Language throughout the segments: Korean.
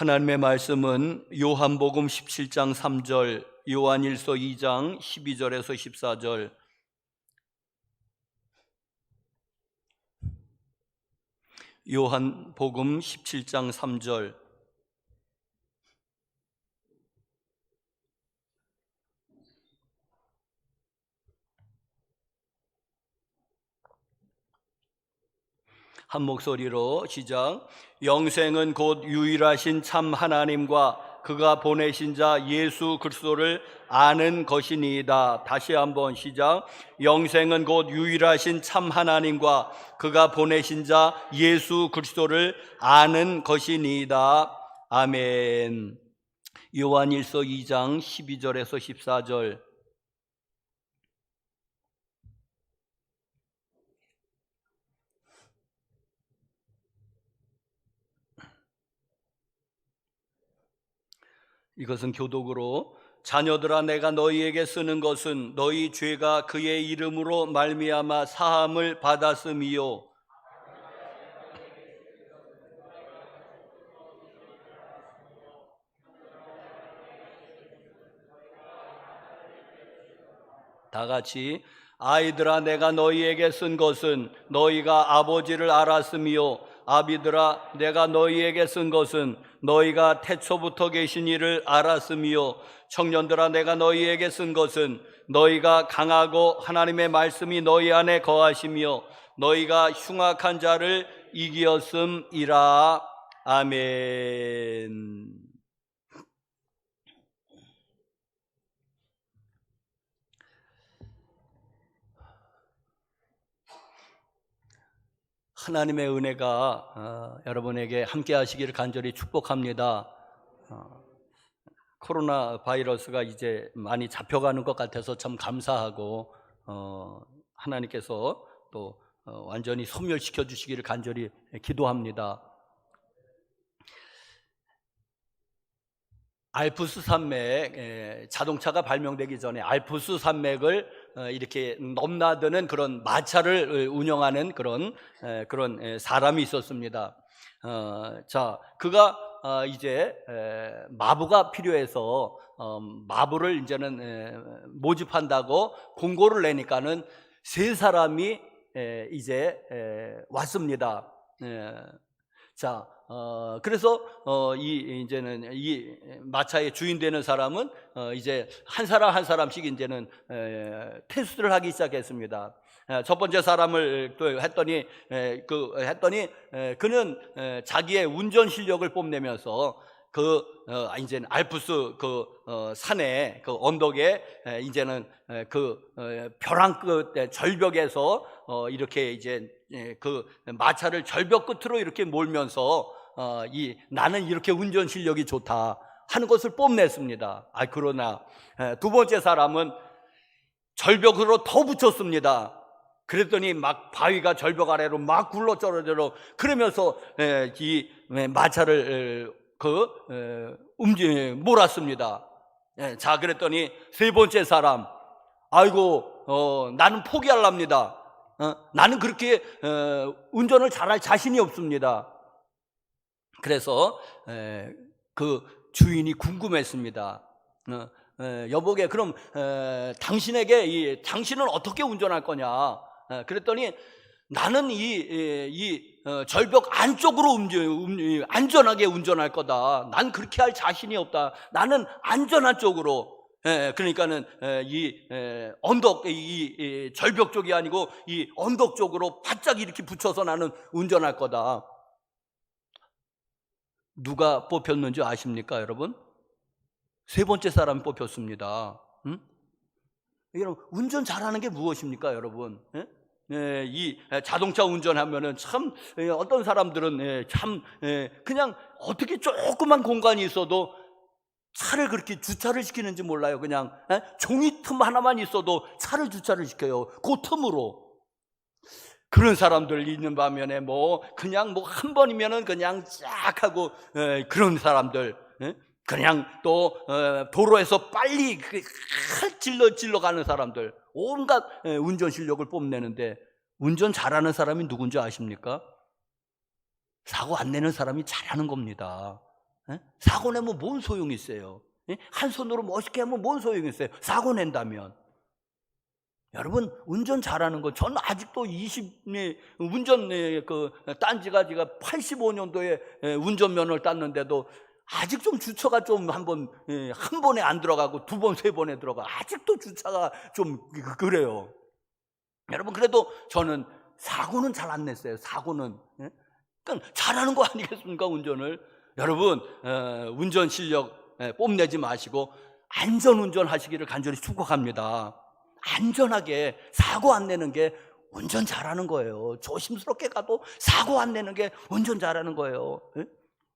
하나님의 말씀은 요한복음 17장 3절, 요한일서 2장 12절에서 14절, 요한복음 17장 3절, 한 목소리로 시작. 영생은 곧 유일하신 참 하나님과 그가 보내신 자 예수 그리스도를 아는 것이니이다. 다시 한번 시작. 영생은 곧 유일하신 참 하나님과 그가 보내신 자 예수 그리스도를 아는 것이니이다. 아멘. 요한일서 2장 12절에서 14절. 이것은 교독으로, 자녀들아 내가 너희에게 쓰는 것은 너희 죄가 그의 이름으로 말미암아 사함을 받았음이요 다 같이, 아이들아 내가 너희에게 쓴 것은 너희가 아버지를 알았음이요 아비들아 내가 너희에게 쓴 것은 너희가 태초부터 계신 이를 알았음이요 청년들아 내가 너희에게 쓴 것은 너희가 강하고 하나님의 말씀이 너희 안에 거하시며 너희가 흉악한 자를 이기었음이라. 아멘. 하나님의 은혜가 여러분에게 함께 하시기를 간절히 축복합니다. 코로나 바이러스가 이제 많이 잡혀가는 것 같아서 참 감사하고, 하나님께서 또 완전히 소멸시켜 주시기를 간절히 기도합니다. 알프스 산맥, 자동차가 발명되기 전에 알프스 산맥을 이렇게 넘나드는 그런 마차를 운영하는 그런 사람이 있었습니다. 자, 그가 이제 마부가 필요해서 마부를 이제는 모집한다고 공고를 내니까는 세 사람이 이제 왔습니다. 자, 그래서 이제는 이 마차의 주인 되는 사람은 이제 한 사람 한 사람씩 이제는 테스트를 하기 시작했습니다. 첫 번째 사람을 또 했더니 그는 자기의 운전 실력을 뽐내면서 이제는 알프스 산에 언덕에 이제는 벼랑 끝 절벽에서 이렇게 이제 마차를 절벽 끝으로 이렇게 몰면서 나는 이렇게 운전 실력이 좋다 하는 것을 뽐냈습니다. 그러나 두 번째 사람은 절벽으로 더 붙였습니다. 그랬더니 막 바위가 절벽 아래로 막 굴러 떨어져 그러면서 이 마차를 몰았습니다. 자, 그랬더니 세 번째 사람, 나는 포기하랍니다. 나는 그렇게 운전을 잘할 자신이 없습니다. 그래서 그 주인이 궁금했습니다. 여보게, 그럼 당신은 어떻게 운전할 거냐? 그랬더니 나는 이 절벽 안쪽으로 안전하게 운전할 거다. 난 그렇게 할 자신이 없다. 나는 안전한 쪽으로. 그러니까는 언덕, 이 절벽 쪽이 아니고 이 언덕 쪽으로 바짝 이렇게 붙여서 나는 운전할 거다. 누가 뽑혔는지 아십니까, 여러분? 세 번째 사람이 뽑혔습니다. 여러분, 운전 잘하는 게 무엇입니까, 여러분? 이 자동차 운전하면은 참 어떤 사람들은 참 그냥 어떻게 조그만 공간이 있어도 차를 그렇게 주차를 시키는지 몰라요. 그냥 종이 틈 하나만 있어도 차를 주차를 시켜요. 그 틈으로. 그런 사람들 있는 반면에 그냥 한 번이면은 그냥 쫙 하고 그런 사람들, 그냥 또 도로에서 빨리 질러 가는 사람들, 온갖 운전 실력을 뽐내는데 운전 잘하는 사람이 누군지 아십니까? 사고 안 내는 사람이 잘하는 겁니다. 사고 내면 뭔 소용이 있어요? 한 손으로 멋있게 하면 뭔 소용이 있어요? 사고 낸다면. 여러분, 운전 잘하는 거, 저는 아직도 운전 딴 지가 제가 85년도에 운전면허를 땄는데도 아직 좀 주차가 좀 한 번에 안 들어가고 두 번, 세 번에 들어가. 아직도 주차가 좀 그래요. 여러분, 그래도 저는 사고는 잘 안 냈어요. 사고는. 그러니까 잘하는 거 아니겠습니까, 운전을? 여러분, 운전 실력 뽐내지 마시고 안전운전 하시기를 간절히 축복합니다. 안전하게 사고 안 내는 게 운전 잘하는 거예요. 조심스럽게 가도 사고 안 내는 게 운전 잘하는 거예요.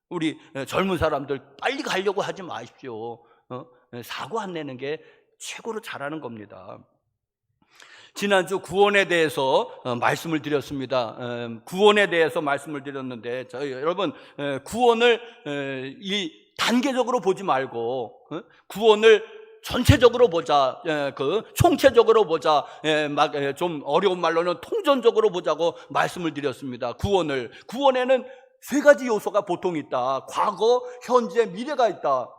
우리 젊은 사람들 빨리 가려고 하지 마십시오. 사고 안 내는 게 최고로 잘하는 겁니다. 지난주 구원에 대해서 말씀을 드렸습니다. 구원에 대해서 말씀을 드렸는데, 여러분, 구원을 단계적으로 보지 말고 구원을 전체적으로 보자, 총체적으로 보자, 좀 어려운 말로는 통전적으로 보자고 말씀을 드렸습니다. 구원에는 세 가지 요소가 보통 있다. 과거, 현재, 미래가 있다.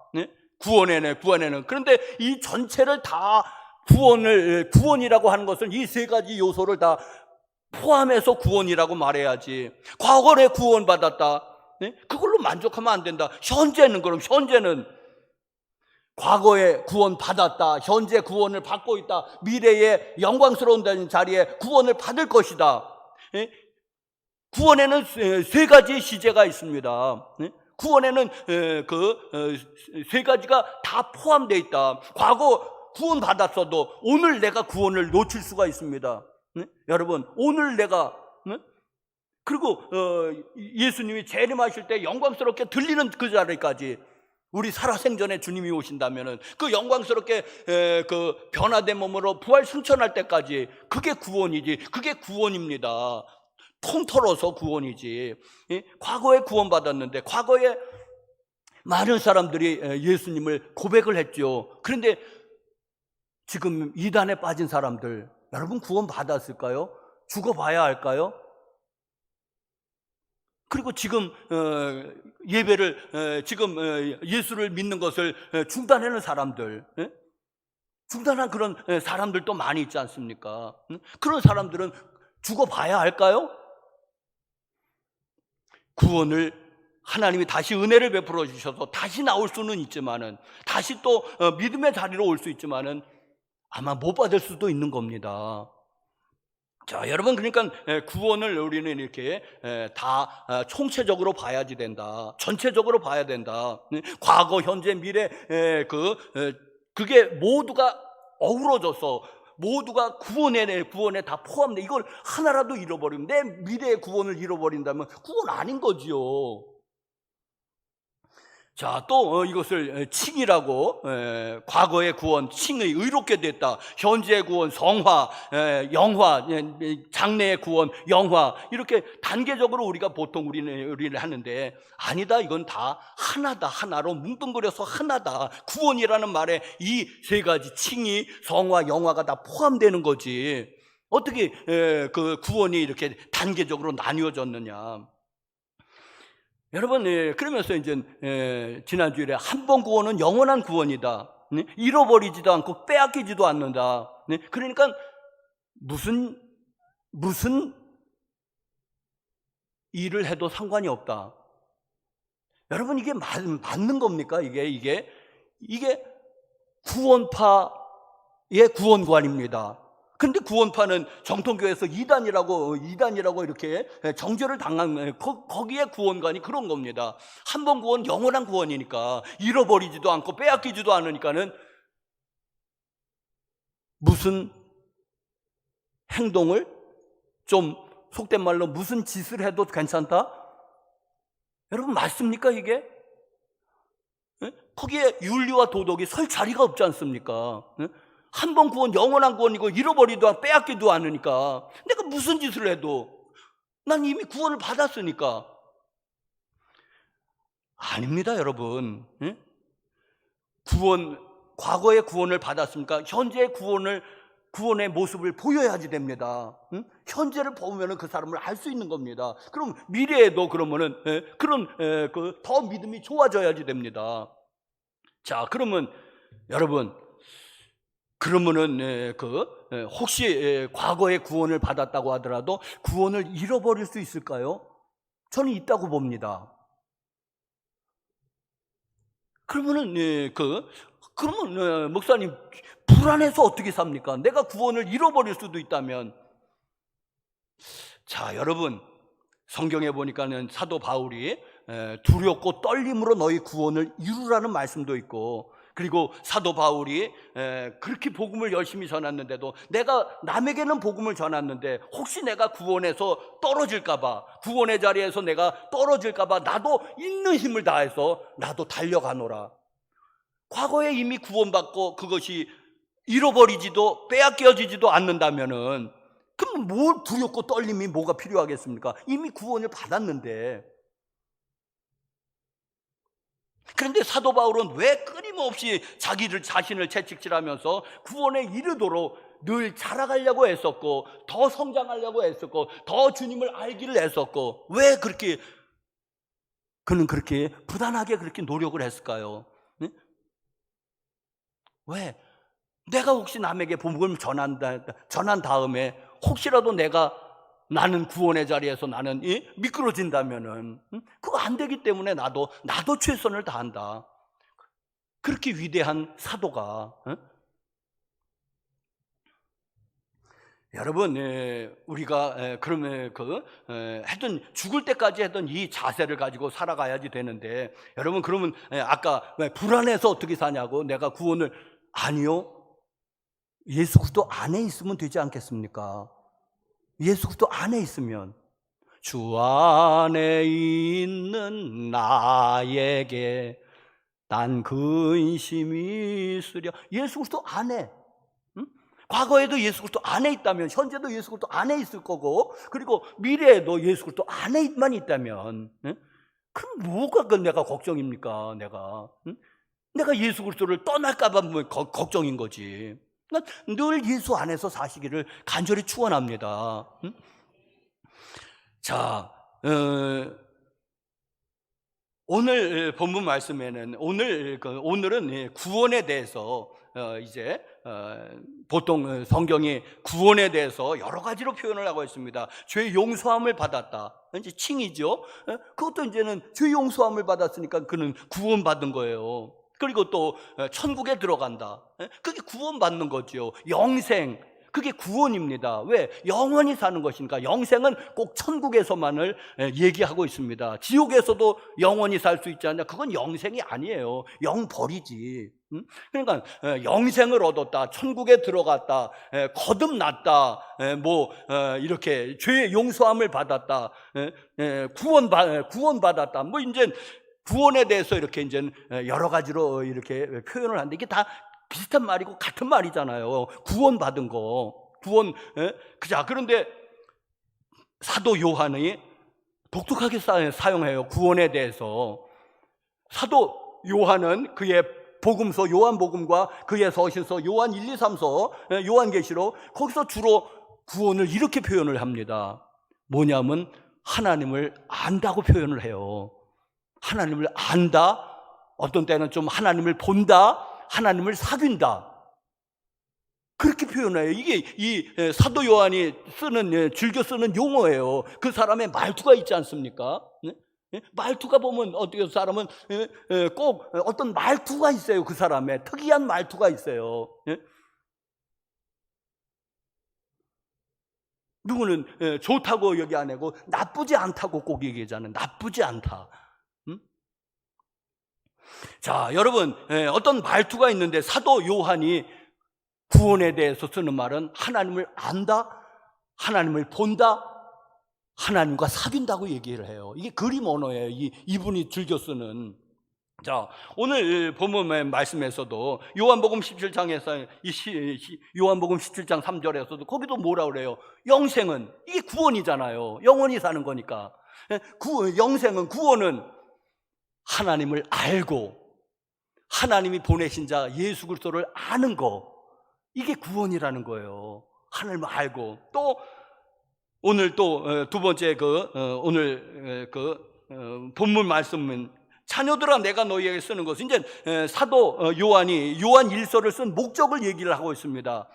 구원에는. 그런데 이 전체를 다 구원이라고 하는 것은 이 세 가지 요소를 다 포함해서 구원이라고 말해야지. 과거에 구원받았다. 그걸로 만족하면 안 된다. 현재는 과거에 구원받았다. 현재 구원을 받고 있다. 미래에 영광스러운 자리에 구원을 받을 것이다. 구원에는 세 가지 시제가 있습니다. 구원에는 세 가지가 다 포함되어 있다. 과거 구원받았어도 오늘 내가 구원을 놓칠 수가 있습니다. 여러분, 오늘 내가 그리고 예수님이 재림하실 때 영광스럽게 들리는 그 자리까지 우리 살아생전에 주님이 오신다면은 그 영광스럽게 그 변화된 몸으로 부활 승천할 때까지 그게 구원이지. 그게 구원입니다. 통틀어서 구원이지. 과거에 구원받았는데 과거에 많은 사람들이 예수님을 고백을 했죠. 그런데 지금 이단에 빠진 사람들, 여러분 구원받았을까요? 죽어봐야 할까요? 그리고 지금 예배를 지금 예수를 믿는 것을 중단하는 사람들, 중단한 그런 사람들도 많이 있지 않습니까? 그런 사람들은 죽어봐야 할까요? 구원을 하나님이 다시 은혜를 베풀어 주셔서 다시 나올 수는 있지만은, 다시 또 믿음의 자리로 올 수 있지만은 아마 못 받을 수도 있는 겁니다. 자, 여러분, 그러니까 구원을 우리는 이렇게 다 총체적으로 봐야지 된다. 전체적으로 봐야 된다. 과거, 현재, 미래, 그게 모두가 어우러져서 모두가 구원에 다 포함돼. 이걸 하나라도 잃어버리면, 내 미래의 구원을 잃어버린다면 구원 아닌 거지요. 자, 또 이것을 칭이라고, 과거의 구원, 칭의 의롭게 됐다. 현재의 구원, 성화, 영화, 장래의 구원, 영화, 이렇게 단계적으로 우리가 보통 우리는 하는데, 아니다. 이건 다 하나다. 하나로 뭉뚱그려서 하나다. 구원이라는 말에 이 세 가지 칭이, 성화, 영화가 다 포함되는 거지. 어떻게 그 구원이 이렇게 단계적으로 나뉘어졌느냐. 여러분, 그러면서 이제 지난주에 한 번 구원은 영원한 구원이다. 잃어버리지도 않고 빼앗기지도 않는다. 그러니까 무슨 일을 해도 상관이 없다. 여러분, 이게 맞는 겁니까? 이게 구원파의 구원관입니다. 근데 구원파는 정통교회에서 이단이라고 이렇게 정죄를 당한, 거기에 구원관이 그런 겁니다. 한 번 구원, 영원한 구원이니까 잃어버리지도 않고 빼앗기지도 않으니까는 무슨 행동을, 좀 속된 말로 무슨 짓을 해도 괜찮다? 여러분, 맞습니까 이게? 거기에 윤리와 도덕이 설 자리가 없지 않습니까? 한 번 구원, 영원한 구원이고 잃어버리도 않고 빼앗기도 않으니까 내가 무슨 짓을 해도 난 이미 구원을 받았으니까. 아닙니다, 여러분. 과거의 구원을 받았습니까? 현재의 구원의 모습을 보여야지 됩니다. 현재를 보면은 그 사람을 알 수 있는 겁니다. 그럼 미래에도 그러면은 그런 더 믿음이 좋아져야지 됩니다. 자, 그러면 여러분, 그러면은 혹시 과거에 구원을 받았다고 하더라도 구원을 잃어버릴 수 있을까요? 저는 있다고 봅니다. 그러면은 그러면 목사님, 불안해서 어떻게 삽니까? 내가 구원을 잃어버릴 수도 있다면. 자, 여러분, 성경에 보니까는 사도 바울이 두렵고 떨림으로 너희 구원을 이루라는 말씀도 있고, 그리고 사도 바울이 그렇게 복음을 열심히 전했는데도, 내가 남에게는 복음을 전했는데 혹시 내가 구원에서 떨어질까봐, 구원의 자리에서 내가 떨어질까봐 나도 있는 힘을 다해서 나도 달려가노라. 과거에 이미 구원받고 그것이 잃어버리지도 빼앗겨지지도 않는다면은, 그럼 뭘 두렵고 떨림이 뭐가 필요하겠습니까? 이미 구원을 받았는데. 그런데 사도 바울은 왜 끊임없이 자신을 채찍질하면서 구원에 이르도록 늘 자라가려고 했었고, 더 성장하려고 했었고, 더 주님을 알기를 했었고, 왜 그는 그렇게 부단하게 그렇게 노력을 했을까요? 네? 왜? 내가 혹시 남에게 복음을 전한 다음에 혹시라도 나는 구원의 자리에서 나는 미끄러진다면은 그거 안 되기 때문에 나도 최선을 다한다. 그렇게 위대한 사도가. 여러분, 우리가 그러면 하여튼 죽을 때까지 했던 이 자세를 가지고 살아가야지 되는데, 여러분, 그러면 아까 불안해서 어떻게 사냐고, 내가 구원을, 아니요, 예수 그리스도 안에 있으면 되지 않겠습니까? 예수 그리스도 안에 있으면, 주 안에 있는 나에게 난 근심이 있으랴. 예수 그리스도 안에, 과거에도 예수 그리스도 안에 있다면, 현재도 예수 그리스도 안에 있을 거고, 그리고 미래에도 예수 그리스도 안에만 있다면, 그럼 뭐가 내가 걱정입니까? 내가 예수 그리스도를 떠날까 봐 걱정인 거지. 늘 예수 안에서 사시기를 간절히 축원합니다. 자, 오늘 본문 말씀에는 오늘은 구원에 대해서 이제 보통 성경이 구원에 대해서 여러 가지로 표현을 하고 있습니다. 죄 용서함을 받았다, 이제 칭이죠. 그것도 이제는 죄 용서함을 받았으니까 그는 구원받은 거예요. 그리고 또 천국에 들어간다, 그게 구원받는 거죠. 영생, 그게 구원입니다. 왜? 영원히 사는 것이니까. 영생은 꼭 천국에서만을 얘기하고 있습니다. 지옥에서도 영원히 살 수 있지 않냐? 그건 영생이 아니에요. 영벌이지. 그러니까 영생을 얻었다, 천국에 들어갔다, 거듭났다, 이렇게 죄 용서함을 받았다, 구원받았다, 이제 구원에 대해서 이렇게 이제 여러 가지로 이렇게 표현을 하는데, 이게 다 비슷한 말이고 같은 말이잖아요. 구원받은 거, 구원. 자, 그런데 사도 요한이 독특하게 사용해요, 구원에 대해서. 사도 요한은 그의 복음서 요한복음과 그의 서신서 요한 1, 2, 3서 요한계시록, 거기서 주로 구원을 이렇게 표현을 합니다. 뭐냐면 하나님을 안다고 표현을 해요. 하나님을 안다, 어떤 때는 좀 하나님을 본다, 하나님을 사귄다, 그렇게 표현해요. 이게 이 사도 요한이 즐겨 쓰는 용어예요. 그 사람의 말투가 있지 않습니까? 말투가 보면 어떻게, 사람은 꼭 어떤 말투가 있어요. 그 사람의 특이한 말투가 있어요. 누구는 좋다고 얘기 안 하고 나쁘지 않다고 꼭 얘기하잖아요. 나쁘지 않다. 자, 여러분, 어떤 말투가 있는데, 사도 요한이 구원에 대해서 쓰는 말은 하나님을 안다, 하나님을 본다, 하나님과 사귄다고 얘기를 해요. 이게 그림 언어예요, 이분이 즐겨 쓰는. 자, 오늘 본문 말씀에서도 요한복음 17장에서 요한복음 17장 3절에서도 거기도 뭐라 그래요? 영생은, 이게 구원이잖아요. 영원히 사는 거니까. 영생은, 구원은 하나님을 알고 하나님이 보내신 자 예수 그리스도를 아는 거, 이게 구원이라는 거예요. 하나님을 알고. 또 오늘 또 두 번째 오늘 본문 말씀은 자녀들아 내가 너희에게 쓰는 것은, 이제 사도 요한이 요한 1서를 쓴 목적을 얘기를 하고 있습니다.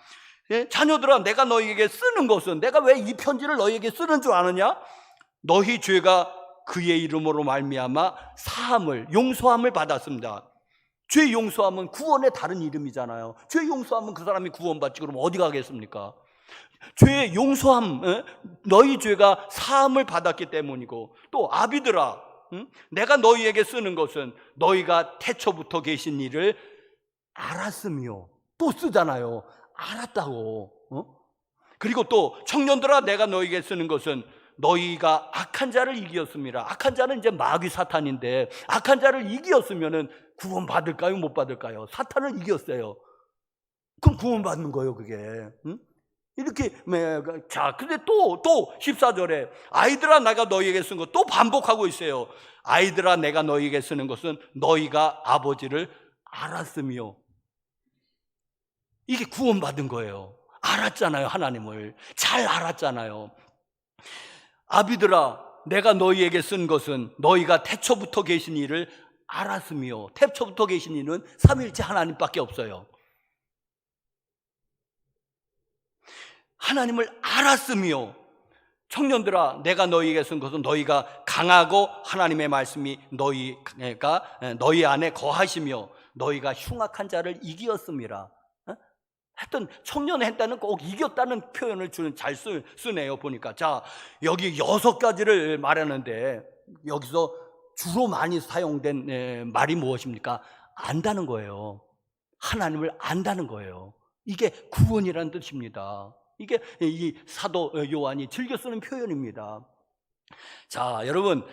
자녀들아 내가 너희에게 쓰는 것은, 내가 왜 이 편지를 너희에게 쓰는 줄 아느냐? 너희 죄가 그의 이름으로 말미암아 사함을, 용서함을 받았습니다. 죄 용서함은 구원의 다른 이름이잖아요. 죄 용서하면 그 사람이 구원받지, 그럼 어디 가겠습니까? 죄 용서함, 너희 죄가 사함을 받았기 때문이고, 또 아비들아 내가 너희에게 쓰는 것은 너희가 태초부터 계신 일을 알았으며, 또 쓰잖아요. 알았다고. 그리고 또 청년들아 내가 너희에게 쓰는 것은 너희가 악한 자를 이기었습니다. 악한 자는 이제 마귀 사탄인데, 악한 자를 이기었으면은 구원 받을까요? 못 받을까요? 사탄을 이겼어요. 그럼 구원 받는 거예요, 그게. 이렇게. 자, 근데 또 14절에 아이들아 내가 너희에게 쓴 것 또 반복하고 있어요. 아이들아 내가 너희에게 쓰는 것은 너희가 아버지를 알았으며. 이게 구원 받은 거예요. 알았잖아요. 하나님을 잘 알았잖아요. 아비들아 내가 너희에게 쓴 것은 너희가 태초부터 계신 이를 알았으며. 태초부터 계신 이는 삼위일체 하나님밖에 없어요. 하나님을 알았으며. 청년들아 내가 너희에게 쓴 것은 너희가 강하고 하나님의 말씀이 너희 안에 거하시며 너희가 흉악한 자를 이기었음이라. 하여튼 청년의 했다는 꼭 이겼다는 표현을 잘 쓰네요, 보니까. 자, 여기 6가지를 말하는데 여기서 주로 많이 사용된 말이 무엇입니까? 안다는 거예요. 하나님을 안다는 거예요. 이게 구원이라는 뜻입니다. 이게 이 사도 요한이 즐겨 쓰는 표현입니다. 자, 여러분,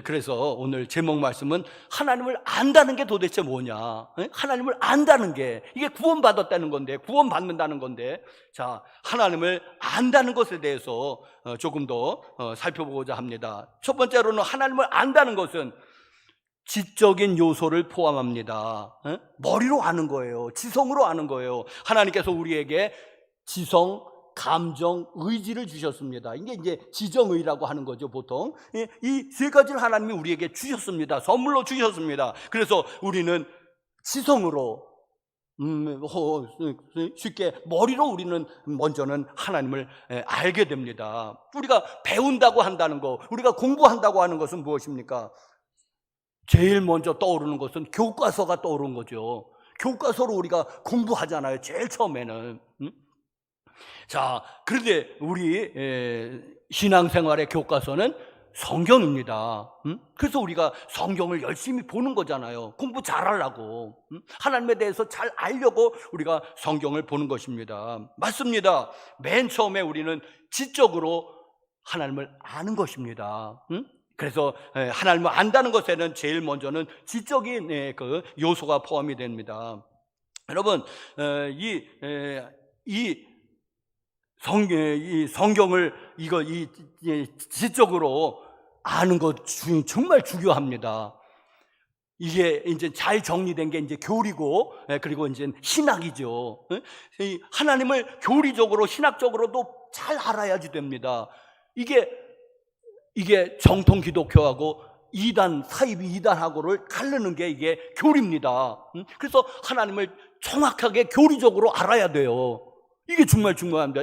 그래서 오늘 제목 말씀은 하나님을 안다는 게 도대체 뭐냐? 하나님을 안다는 게, 이게 구원받았다는 건데, 구원받는다는 건데, 자, 하나님을 안다는 것에 대해서 조금 더 살펴보고자 합니다. 첫 번째로는 하나님을 안다는 것은 지적인 요소를 포함합니다. 머리로 아는 거예요. 지성으로 아는 거예요. 하나님께서 우리에게 지성, 감정, 의지를 주셨습니다. 이게 이제 지정의라고 하는 거죠, 보통. 이 3가지를 하나님이 우리에게 주셨습니다. 선물로 주셨습니다. 그래서 우리는 지성으로, 쉽게 머리로 우리는 먼저는 하나님을 알게 됩니다. 우리가 배운다고 한다는 거, 우리가 공부한다고 하는 것은 무엇입니까? 제일 먼저 떠오르는 것은 교과서가 떠오르는 거죠. 교과서로 우리가 공부하잖아요, 제일 처음에는. 자, 그런데 우리 신앙생활의 교과서는 성경입니다. 그래서 우리가 성경을 열심히 보는 거잖아요. 공부 잘하려고, 하나님에 대해서 잘 알려고 우리가 성경을 보는 것입니다. 맞습니다. 맨 처음에 우리는 지적으로 하나님을 아는 것입니다. 그래서 하나님을 안다는 것에는 제일 먼저는 지적인 그 요소가 포함이 됩니다. 여러분, 이 성경을 지적으로 아는 것 정말 중요합니다. 이게 이제 잘 정리된 게 이제 교리고, 그리고 이제 신학이죠. 하나님을 교리적으로, 신학적으로도 잘 알아야지 됩니다. 이게 정통 기독교하고 사이비 이단하고를 가르는 게 이게 교리입니다. 그래서 하나님을 정확하게 교리적으로 알아야 돼요. 이게 정말 중요합니다.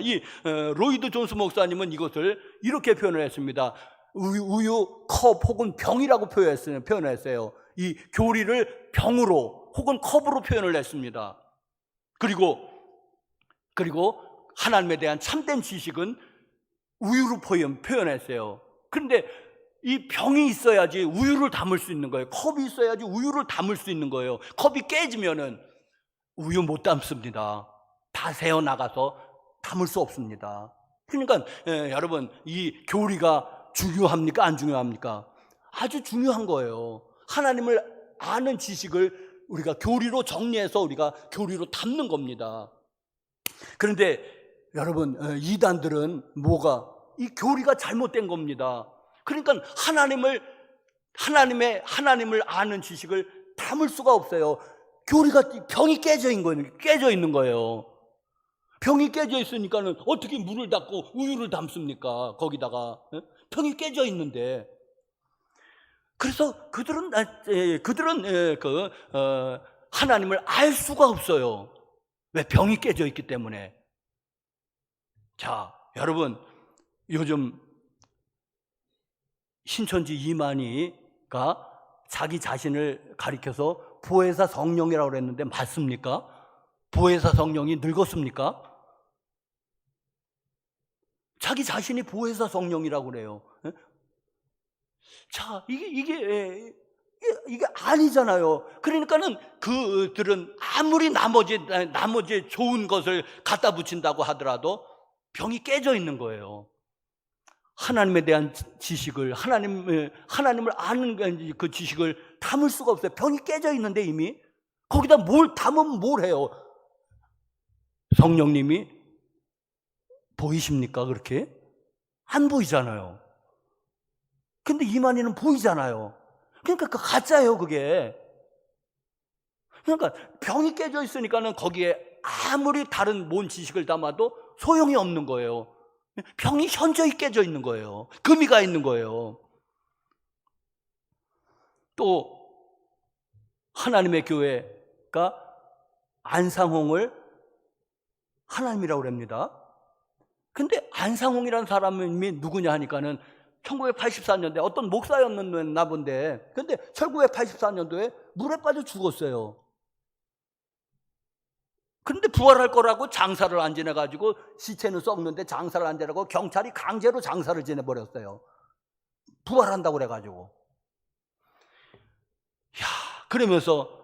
로이드 존스 목사님은 이것을 이렇게 표현을 했습니다. 우유, 컵 혹은 병이라고 표현했어요. 이 교리를 병으로 혹은 컵으로 표현을 했습니다. 그리고 하나님에 대한 참된 지식은 우유로 표현했어요. 그런데 이 병이 있어야지 우유를 담을 수 있는 거예요. 컵이 있어야지 우유를 담을 수 있는 거예요. 컵이 깨지면은 우유 못 담습니다. 다 새어나가서 담을 수 없습니다. 그러니까 여러분, 이 교리가 중요합니까? 안 중요합니까? 아주 중요한 거예요. 하나님을 아는 지식을 우리가 교리로 정리해서 우리가 교리로 담는 겁니다. 그런데 여러분, 이단들은 이 교리가 잘못된 겁니다. 그러니까 하나님을 아는 지식을 담을 수가 없어요. 교리가 병이 깨져 있는 거예요. 병이 깨져 있으니까는 어떻게 물을 닫고 우유를 담습니까? 거기다가 병이 깨져 있는데. 그래서 그들은 하나님을 알 수가 없어요. 왜? 병이 깨져 있기 때문에. 자, 여러분, 요즘 신천지 이만희가 자기 자신을 가리켜서 보혜사 성령이라고 그랬는데 맞습니까? 보혜사 성령이 늙었습니까? 자기 자신이 보혜사 성령이라고 그래요. 자, 이게 아니잖아요. 그러니까는 그들은 아무리 나머지 좋은 것을 갖다 붙인다고 하더라도 병이 깨져 있는 거예요. 하나님에 대한 지식을, 하나님을 아는 그 지식을 담을 수가 없어요. 병이 깨져 있는데 이미 거기다 뭘 담으면 뭘 해요? 성령님이 보이십니까? 그렇게? 안 보이잖아요. 근데 이만희는 보이잖아요. 그러니까 그 가짜예요, 그게. 그러니까 병이 깨져 있으니까는 거기에 아무리 다른 뭔 지식을 담아도 소용이 없는 거예요. 병이 현저히 깨져 있는 거예요. 금이 가 있는 거예요. 또 하나님의 교회가 안상홍을 하나님이라고 합니다. 근데 안상홍이라는 사람이 누구냐 하니까는 1984년도에 어떤 목사였나 본데, 근데 1984년도에 물에 빠져 죽었어요. 그런데 부활할 거라고 장사를 안 지내가지고 시체는 썩는데 장사를 안 지내고 경찰이 강제로 장사를 지내버렸어요. 부활한다고 그래가지고. 야, 그러면서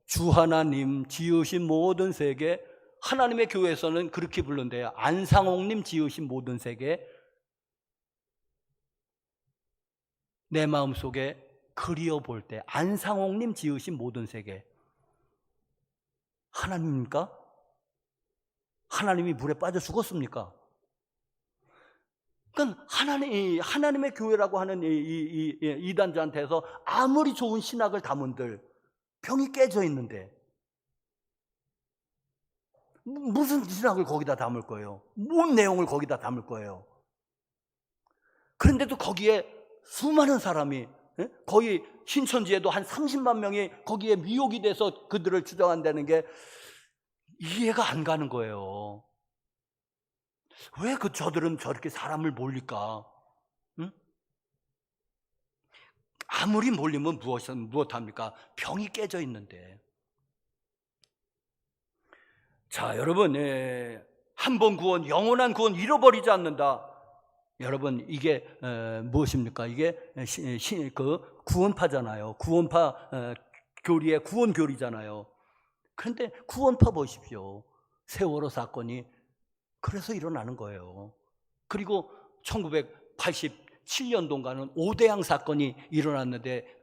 주 하나님 지으신 모든 세계, 하나님의 교회에서는 그렇게 부른대요. 안상홍님 지으신 모든 세계, 내 마음속에 그리워볼 때 안상홍님 지으신 모든 세계 하나님입니까? 하나님이 물에 빠져 죽었습니까? 그러니까 하나님의 교회라고 하는 이 이단자한테서 아무리 좋은 신학을 담은들 병이 깨져 있는데 무슨 신학을 거기다 담을 거예요? 뭔 내용을 거기다 담을 거예요? 그런데도 거기에 수많은 사람이, 거의 신천지에도 한 30만 명이 거기에 미혹이 돼서 그들을 추종한다는 게 이해가 안 가는 거예요. 왜 저들은 저렇게 사람을 몰릴까? 응? 아무리 몰리면 무엇합니까? 병이 깨져 있는데. 자, 여러분, 한 번 구원, 영원한 구원 잃어버리지 않는다. 여러분, 이게 무엇입니까? 이게 그 구원파잖아요. 구원파 교리의 구원 교리잖아요. 그런데 구원파 보십시오. 세월호 사건이 그래서 일어나는 거예요. 그리고 1987년도인가는 오대양 사건이 일어났는데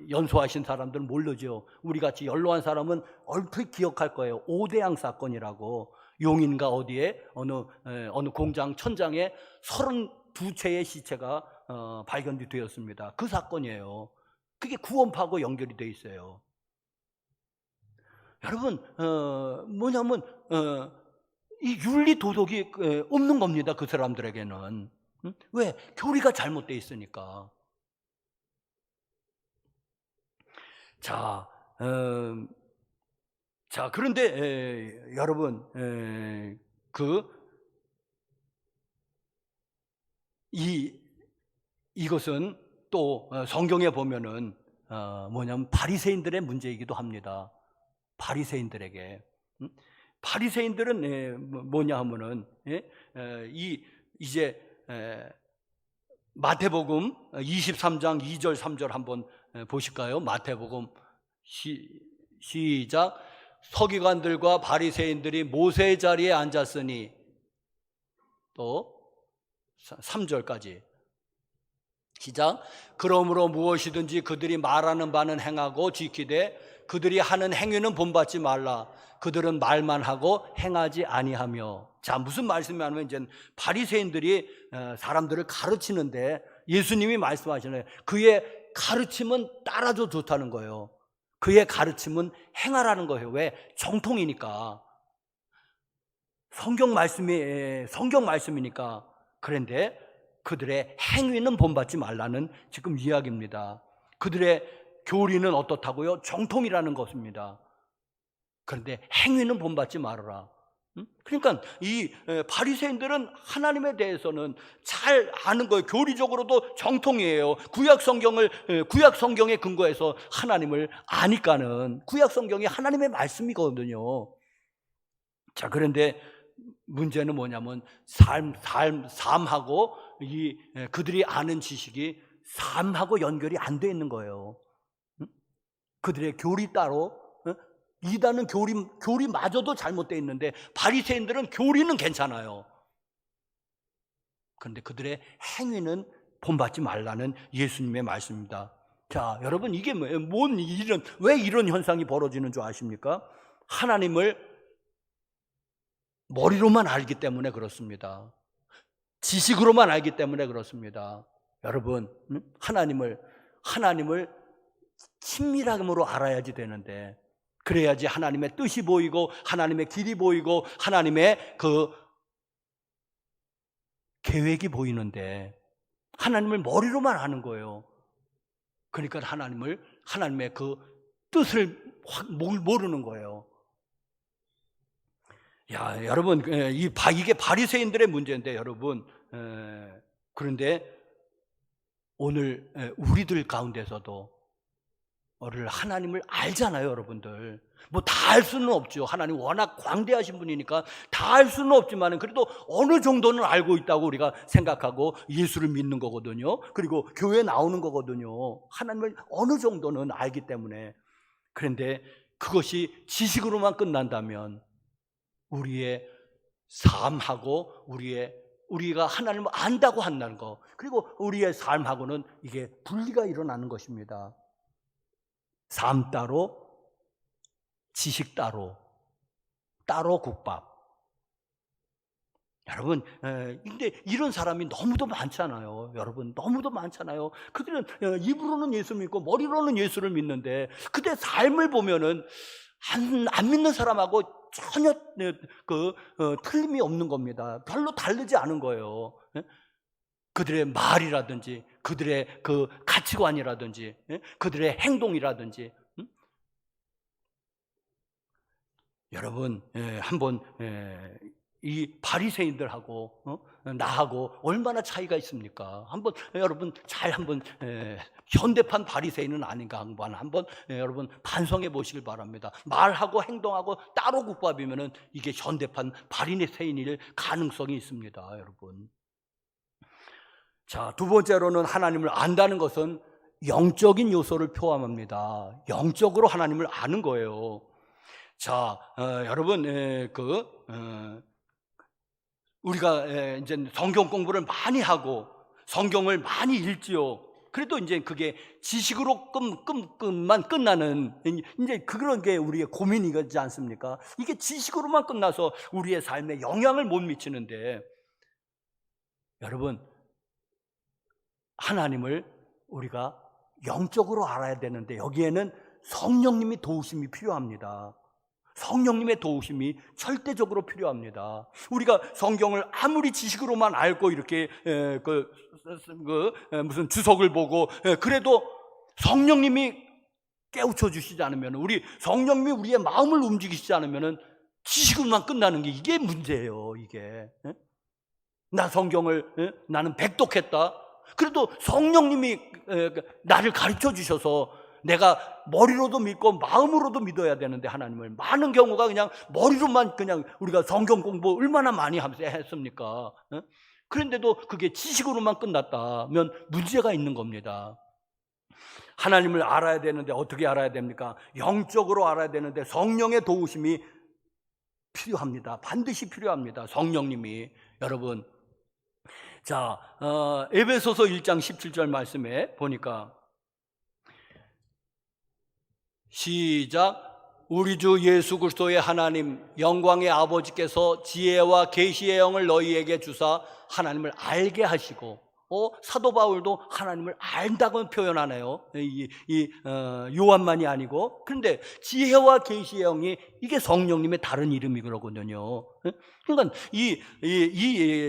연소하신 사람들은 모르죠. 우리같이 연로한 사람은 얼핏 기억할 거예요. 오대양 사건이라고. 용인가 어디에 어느 공장 천장에 32채의 시체가 발견이 되었습니다. 그 사건이에요. 그게 구원파하고 연결이 돼 있어요. 여러분, 뭐냐면 이 윤리 도덕이 없는 겁니다. 그 사람들에게는. 왜? 교리가 잘못돼 있으니까. 자, 그런데 여러분, 이것은 또 성경에 보면은 뭐냐면 바리새인들의 문제이기도 합니다. 바리새인들에게. 바리새인들은 뭐냐 하면은 이제 마태복음 23장 2절 3절 한번 보실까요? 마태복음 시작. 서기관들과 바리새인들이 모세의 자리에 앉았으니, 또 3절까지 시작. 그러므로 무엇이든지 그들이 말하는 바는 행하고 지키되 그들이 하는 행위는 본받지 말라. 그들은 말만 하고 행하지 아니하며. 자, 무슨 말씀이냐면 이제 바리새인들이 사람들을 가르치는데 예수님이 말씀하시는 거예요. 그의 가르침은 따라도 좋다는 거예요. 그의 가르침은 행하라는 거예요. 왜? 정통이니까. 성경 말씀이니까. 그런데 그들의 행위는 본받지 말라는 지금 이야기입니다. 그들의 교리는 어떻다고요? 정통이라는 것입니다. 그런데 행위는 본받지 말아라. 그러니까 이 바리새인들은 하나님에 대해서는 잘 아는 거예요. 교리적으로도 정통이에요. 구약 성경에 근거해서 하나님을 아니까는 구약 성경이 하나님의 말씀이거든요. 자, 그런데 문제는 뭐냐면 삶하고 그들이 아는 지식이 삶하고 연결이 안 돼 있는 거예요. 그들의 교리 따로, 이단은 교리마저도 잘못되어 있는데 바리새인들은 교리는 괜찮아요. 그런데 그들의 행위는 본받지 말라는 예수님의 말씀입니다. 자, 여러분, 이게 뭐예요? 왜 이런 현상이 벌어지는 줄 아십니까? 하나님을 머리로만 알기 때문에 그렇습니다. 지식으로만 알기 때문에 그렇습니다. 여러분, 하나님을 친밀함으로 알아야지 되는데, 그래야지 하나님의 뜻이 보이고 하나님의 길이 보이고 하나님의 그 계획이 보이는데 하나님을 머리로만 아는 거예요. 그러니까 하나님의 그 뜻을 모르는 거예요. 야, 여러분, 이게 바리새인들의 문제인데, 여러분, 그런데 오늘 우리들 가운데서도 하나님을 알잖아요, 여러분들. 뭐 다 알 수는 없죠. 하나님 워낙 광대하신 분이니까 다 알 수는 없지만 그래도 어느 정도는 알고 있다고 우리가 생각하고 예수를 믿는 거거든요. 그리고 교회에 나오는 거거든요. 하나님을 어느 정도는 알기 때문에. 그런데 그것이 지식으로만 끝난다면 우리의 삶하고 우리가 하나님을 안다고 한다는 거, 그리고 우리의 삶하고는 이게 분리가 일어나는 것입니다. 삶 따로, 지식 따로 국밥. 여러분, 근데 이런 사람이 너무도 많잖아요. 여러분, 너무도 많잖아요. 그들은 입으로는 예수 믿고 머리로는 예수를 믿는데 그들의 삶을 보면은 안 믿는 사람하고 전혀 틀림이 없는 겁니다. 별로 다르지 않은 거예요. 그들의 말이라든지 그들의 그 가치관이라든지 그들의 행동이라든지. 여러분, 한번 이 바리새인들하고 나하고 얼마나 차이가 있습니까? 여러분 한번 현대판 바리새인은 아닌가 한번 여러분 반성해 보시길 바랍니다. 말하고 행동하고 따로 국밥이면은 이게 현대판 바리새인일 가능성이 있습니다, 여러분. 자, 두 번째로는 하나님을 안다는 것은 영적인 요소를 포함합니다. 영적으로 하나님을 아는 거예요. 자, 여러분, 우리가 이제 성경 공부를 많이 하고 성경을 많이 읽지요. 그래도 이제 그게 지식으로 만 끝나는 이제 그런 게 우리의 고민이지 않습니까? 이게 지식으로만 끝나서 우리의 삶에 영향을 못 미치는데, 여러분, 하나님을 우리가 영적으로 알아야 되는데 여기에는 성령님이 도우심이 필요합니다. 성령님의 도우심이 절대적으로 필요합니다. 우리가 성경을 아무리 지식으로만 알고 이렇게 무슨 주석을 보고 그래도 성령님이 깨우쳐 주시지 않으면, 성령님이 우리의 마음을 움직이시지 않으면 지식으로만 끝나는 게 이게 문제예요. 이게 나 성경을 나는 백독했다. 그래도 성령님이 나를 가르쳐 주셔서 내가 머리로도 믿고 마음으로도 믿어야 되는데 하나님을 많은 경우가 그냥 머리로만 그냥 우리가 성경 공부 얼마나 많이 했습니까? 그런데도 그게 지식으로만 끝났다면 문제가 있는 겁니다. 하나님을 알아야 되는데 어떻게 알아야 됩니까? 영적으로 알아야 되는데 성령의 도우심이 필요합니다. 반드시 필요합니다. 성령님이. 여러분, 자, 에베소서 1장 17절 말씀에 보니까 시작. 우리 주 예수 그리스도의 하나님 영광의 아버지께서 지혜와 계시의 영을 너희에게 주사 하나님을 알게 하시고 사도 바울도 하나님을 안다고 표현하네요. 요한만이 아니고. 그런데 지혜와 계시의 영이 이게 성령님의 다른 이름이거든요. 그러니까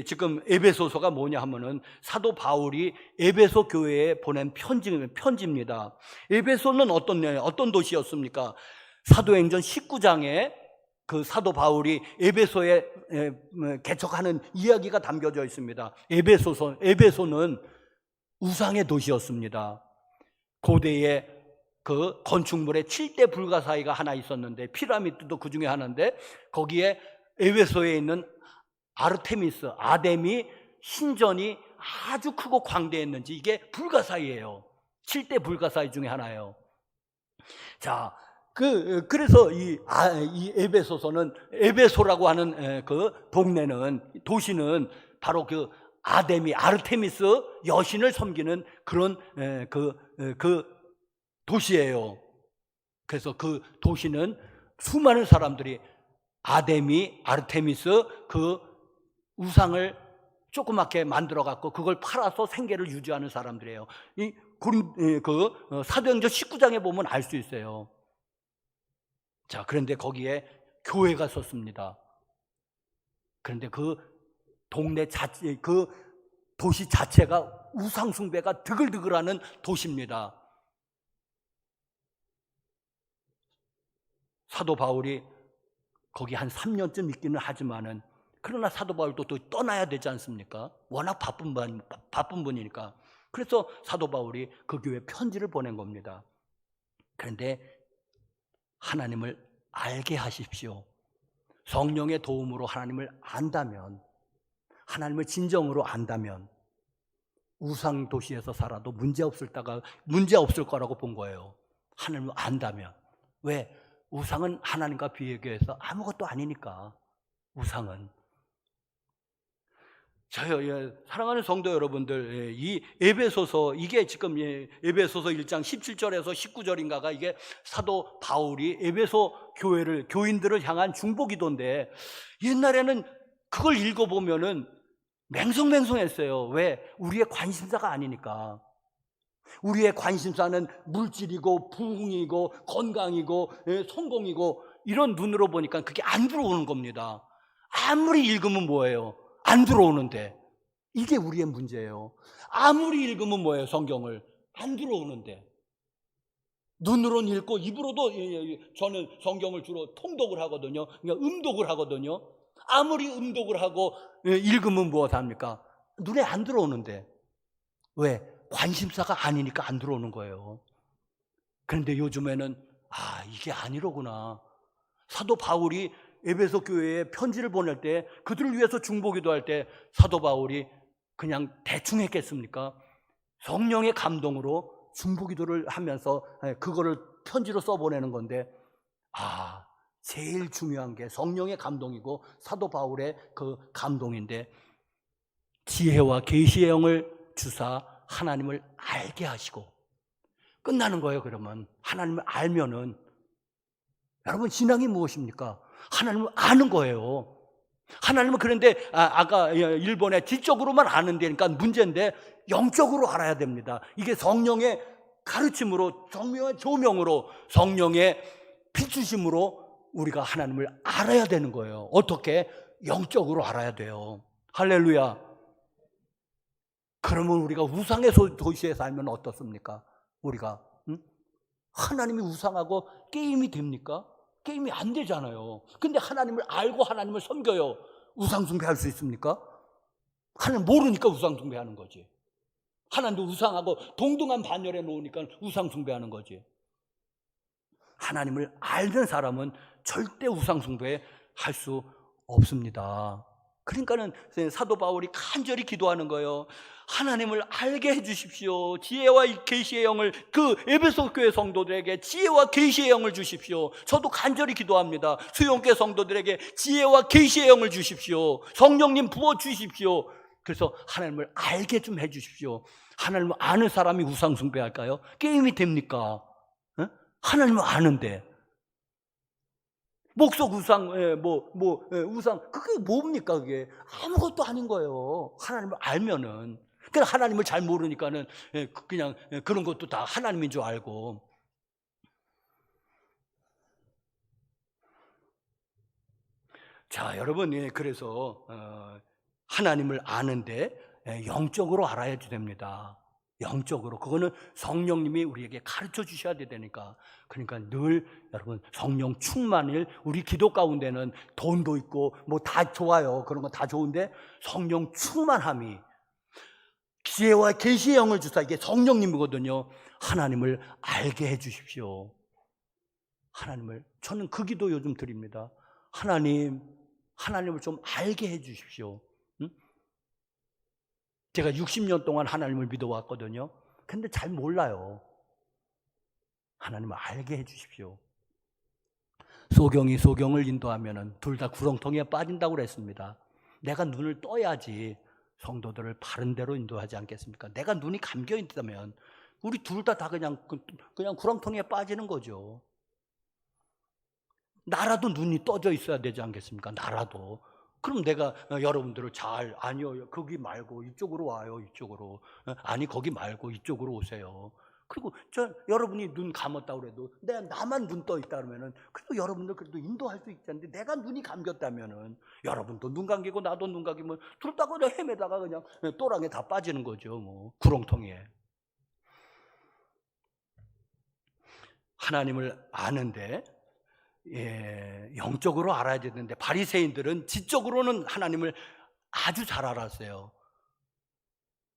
지금 에베소서가 뭐냐 하면은 사도 바울이 에베소 교회에 보낸 편지입니다. 에베소는 어떤 도시였습니까? 사도행전 19장에 그 사도 바울이 에베소에 개척하는 이야기가 담겨져 있습니다. 에베소는 우상의 도시였습니다. 고대에 그 건축물에 7대 불가사의가 하나 있었는데, 피라미드도 그 중에 하나인데, 거기에 에베소에 있는 아르테미스, 아데미 신전이 아주 크고 광대했는지 이게 불가사의예요. 7대 불가사의 중에 하나예요. 자, 그래서 이 에베소서는, 에베소라고 하는 그 도시는 바로 그 아르테미스 여신을 섬기는 그런 그 도시예요. 그래서 그 도시는 수많은 사람들이 아르테미스 그 우상을 조그맣게 만들어 갖고 그걸 팔아서 생계를 유지하는 사람들이에요. 사도행전 19장에 보면 알 수 있어요. 자, 그런데 거기에 교회가 섰습니다. 그런데 그 동네 자체, 그 도시 자체가 우상숭배가 드글드글하는 도시입니다. 사도 바울이 거기 한 3년쯤 있기는 하지만은, 그러나 사도 바울도 또 떠나야 되지 않습니까? 워낙 바쁜 분이니까. 그래서 사도 바울이 그 교회에 편지를 보낸 겁니다. 그런데 하나님을 알게 하십시오. 성령의 도움으로 하나님을 안다면, 하나님을 진정으로 안다면 우상 도시에서 살아도 문제 없을 거라고 본 거예요. 하나님을 안다면. 왜? 우상은 하나님과 비교해서 아무것도 아니니까. 우상은. 저요, 사랑하는 성도 여러분들, 이 에베소서, 이게 지금 에베소서 1장 17절에서 19절인가가 이게 사도 바울이 에베소 교인들을 향한 중보기도인데, 옛날에는 그걸 읽어보면은 맹성맹성했어요. 왜? 우리의 관심사가 아니니까. 우리의 관심사는 물질이고 부흥이고 건강이고 성공이고 이런 눈으로 보니까 그게 안 들어오는 겁니다. 아무리 읽으면 뭐예요? 안 들어오는데. 이게 우리의 문제예요. 아무리 읽으면 뭐예요? 성경을 안 들어오는데. 눈으로는 읽고 입으로도, 저는 성경을 주로 통독을 하거든요. 그러니까 음독을 하거든요. 아무리 음독을 하고 읽으면 무엇합니까? 눈에 안 들어오는데. 왜? 관심사가 아니니까 안 들어오는 거예요. 그런데 요즘에는 이게 아니로구나. 사도 바울이 에베소 교회에 편지를 보낼 때, 그들을 위해서 중보기도 할 때 사도 바울이 그냥 대충 했겠습니까? 성령의 감동으로 중보기도를 하면서 그거를 편지로 써보내는 건데, 제일 중요한 게 성령의 감동이고 사도 바울의 그 감동인데, 지혜와 계시의 영을 주사 하나님을 알게 하시고 끝나는 거예요. 그러면 하나님을 알면은, 여러분 신앙이 무엇입니까? 하나님을 아는 거예요. 하나님은, 그런데 아까 일본에 지적으로만 아는 데니까 문제인데 영적으로 알아야 됩니다. 이게 성령의 가르침으로, 성령의 조명으로, 성령의 비추심으로 우리가 하나님을 알아야 되는 거예요. 어떻게? 영적으로 알아야 돼요. 할렐루야. 그러면 우리가 우상의 도시에 살면 어떻습니까? 우리가 하나님이 우상하고 게임이 됩니까? 게임이 안 되잖아요. 근데 하나님을 알고 하나님을 섬겨요. 우상 숭배할 수 있습니까? 하나님 모르니까 우상 숭배하는 거지. 하나님도 우상하고 동등한 반열에 놓으니까 우상 숭배하는 거지. 하나님을 알는 사람은 절대 우상 숭배 할 수 없습니다. 그러니까는 사도 바울이 간절히 기도하는 거예요. 하나님을 알게 해주십시오. 지혜와 계시의 영을, 그 에베소 교회 성도들에게 지혜와 계시의 영을 주십시오. 저도 간절히 기도합니다. 수용교회 성도들에게 지혜와 계시의 영을 주십시오. 성령님 부어 주십시오. 그래서 하나님을 알게 좀 해주십시오. 하나님을 아는 사람이 우상 숭배할까요? 게임이 됩니까? 하나님을 아는데. 목석 우상, 우상, 그게 뭡니까, 그게? 아무것도 아닌 거예요. 하나님을 알면은. 그 하나님을 잘 모르니까는 그냥 그런 것도 다 하나님인 줄 알고. 자, 여러분, 그래서 하나님을 아는데 영적으로 알아야 됩니다. 영적으로. 그거는 성령님이 우리에게 가르쳐 주셔야 되니까. 그러니까 늘 여러분 성령 충만일, 우리 기도 가운데는 돈도 있고 뭐 다 좋아요. 그런 거 다 좋은데 성령 충만함이, 지혜와 계시의 영을 주사, 이게 성령님이거든요. 하나님을 알게 해 주십시오. 하나님을, 저는 그 기도 요즘 드립니다. 하나님을 좀 알게 해 주십시오. 응? 제가 60년 동안 하나님을 믿어왔거든요. 근데 잘 몰라요. 하나님을 알게 해 주십시오. 소경이 소경을 인도하면은 둘 다 구렁텅이에 빠진다고 그랬습니다. 내가 눈을 떠야지 성도들을 바른 대로 인도하지 않겠습니까? 내가 눈이 감겨 있다면 우리 둘 다 그냥 구렁텅이에 빠지는 거죠. 나라도 눈이 떠져 있어야 되지 않겠습니까? 나라도. 그럼 내가 여러분들을 아니요, 거기 말고 이쪽으로 와요, 이쪽으로. 아니, 거기 말고 이쪽으로 오세요. 그리고 여러분이 눈 감았다고 그래도 나만 눈 떠 있다 그러면은, 그래도 여러분들 그래도 인도할 수 있잖아요. 내가 눈이 감겼다면은 여러분도 눈 감기고 나도 눈 감기면 둘 다 그냥 헤매다가 그냥 또랑에 다 빠지는 거죠, 뭐 구렁텅이에. 하나님을 아는데 영적으로 알아야 되는데, 바리새인들은 지적으로는 하나님을 아주 잘 알았어요.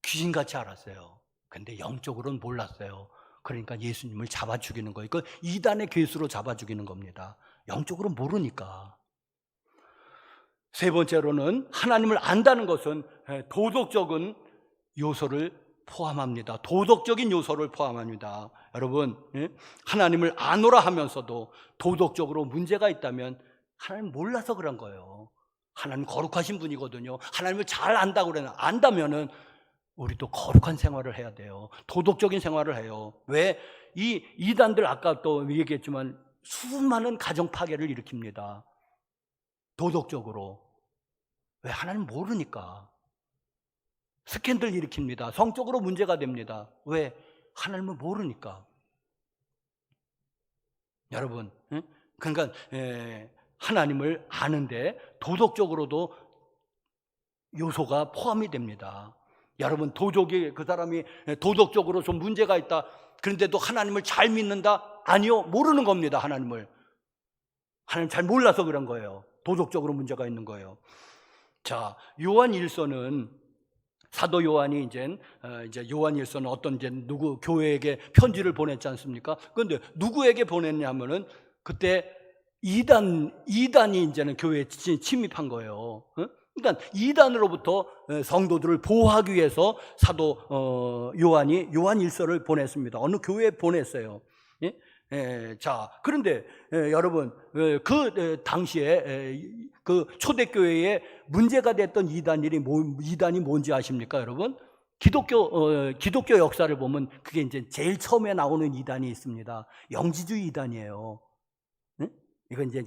귀신같이 알았어요. 근데 영적으로는 몰랐어요. 그러니까 예수님을 잡아 죽이는 거예요. 그 이단의 괴수로 잡아 죽이는 겁니다. 영적으로 모르니까. 세 번째로는 하나님을 안다는 것은 도덕적인 요소를 포함합니다. 도덕적인 요소를 포함합니다. 여러분, 하나님을 아노라 하면서도 도덕적으로 문제가 있다면 하나님 몰라서 그런 거예요. 하나님 거룩하신 분이거든요. 하나님을 잘 안다고 그러나, 안다면은 우리도 거룩한 생활을 해야 돼요. 도덕적인 생활을 해요. 왜? 이 이단들, 아까 또 얘기했지만 수많은 가정 파괴를 일으킵니다. 도덕적으로. 왜? 하나님 모르니까. 스캔들 일으킵니다. 성적으로 문제가 됩니다. 왜? 하나님을 모르니까. 여러분, 그러니까 하나님을 아는데 도덕적으로도 요소가 포함이 됩니다. 여러분, 그 사람이 도덕적으로 좀 문제가 있다, 그런데도 하나님을 잘 믿는다? 아니요, 모르는 겁니다. 하나님 잘 몰라서 그런 거예요. 도덕적으로 문제가 있는 거예요. 자, 요한일서는, 사도 요한이 이제 요한일서는 누구 교회에게 편지를 보냈지 않습니까? 그런데 누구에게 보냈냐면은 그때 이단이 이제는 교회에 침입한 거예요. 그러니까 이단으로부터 성도들을 보호하기 위해서 사도 요한이 요한일서를 보냈습니다. 어느 교회에 보냈어요. 자, 그런데 여러분, 그 당시에 그 초대교회에 문제가 됐던 이단이 뭔지 아십니까, 여러분? 기독교 역사를 보면 그게 이제 제일 처음에 나오는 이단이 있습니다. 영지주의 이단이에요. 이건 이제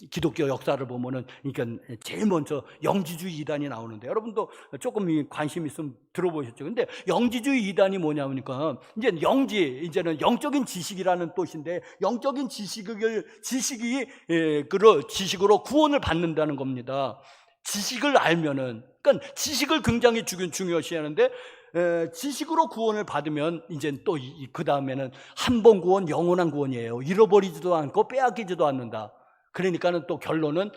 기독교 역사를 보면은, 그러니까 제일 먼저 영지주의 이단이 나오는데, 여러분도 조금 관심 있으면 들어보셨죠? 근데 영지주의 이단이 뭐냐니까, 이제는 영적인 지식이라는 뜻인데, 영적인 지식으로 구원을 받는다는 겁니다. 지식을 알면은, 그러니까 지식을 굉장히 중요시하는데, 지식으로 구원을 받으면 이제 또 그 다음에는 한 번 구원, 영원한 구원이에요. 잃어버리지도 않고 빼앗기지도 않는다. 그러니까는 또 결론은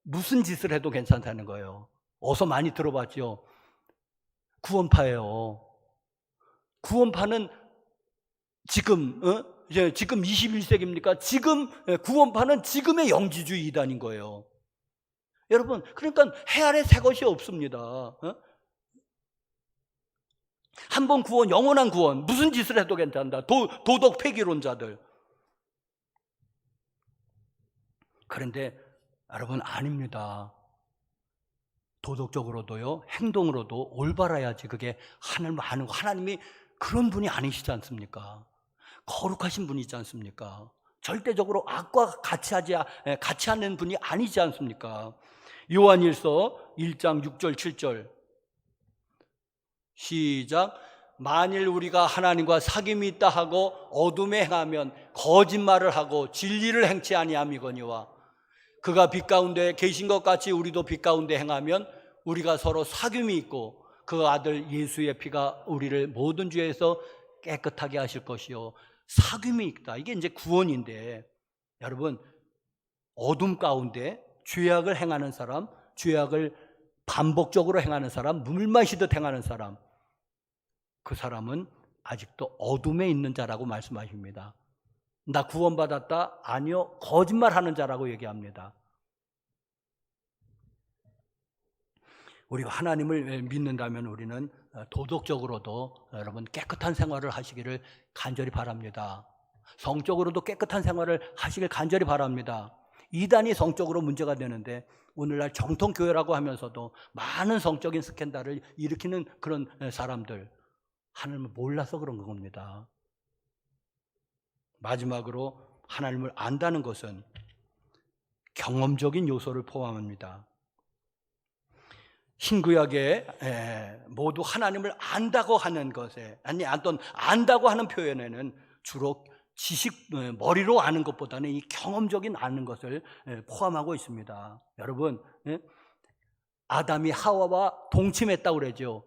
무슨 짓을 해도 괜찮다는 거예요. 어서 많이 들어봤죠? 구원파예요. 구원파는 지금 21세기입니까? 지금 구원파는 지금의 영지주의 이단인 거예요. 여러분, 그러니까 해 아래 새 것이 없습니다. 한 번 구원, 영원한 구원, 무슨 짓을 해도 괜찮다. 도덕 폐기론자들. 그런데 여러분, 아닙니다. 도덕적으로도요, 행동으로도 올바라야지 그게 하나님을 아는 거. 하나님이 그런 분이 아니시지 않습니까? 거룩하신 분이지 않습니까? 절대적으로 악과 같이 하는 분이 아니지 않습니까? 요한일서 1장 6절 7절. 시작. 만일 우리가 하나님과 사귐이 있다 하고 어둠에 행하면 거짓말을 하고 진리를 행치 아니함이거니와 그가 빛 가운데 계신 것 같이 우리도 빛 가운데 행하면 우리가 서로 사귐이 있고 그 아들 예수의 피가 우리를 모든 죄에서 깨끗하게 하실 것이요 사귐이 있다. 이게 이제 구원인데, 여러분, 어둠 가운데 죄악을 행하는 사람, 죄악을 반복적으로 행하는 사람, 물 마시듯 행하는 사람, 그 사람은 아직도 어둠에 있는 자라고 말씀하십니다. 나 구원받았다? 아니요, 거짓말하는 자라고 얘기합니다. 우리가 하나님을 믿는다면 우리는 도덕적으로도 여러분 깨끗한 생활을 하시기를 간절히 바랍니다. 성적으로도 깨끗한 생활을 하시길 간절히 바랍니다. 이단이 성적으로 문제가 되는데 오늘날 정통교회라고 하면서도 많은 성적인 스캔들을 일으키는 그런 사람들, 하나님을 몰라서 그런 겁니다. 마지막으로 하나님을 안다는 것은 경험적인 요소를 포함합니다. 신구약에 모두 하나님을 안다고 하는 것에, 아니 안다고 하는 표현에는 주로 지식, 머리로 아는 것보다는 이 경험적인 아는 것을 포함하고 있습니다. 여러분, 아담이 하와와 동침했다고 그러죠.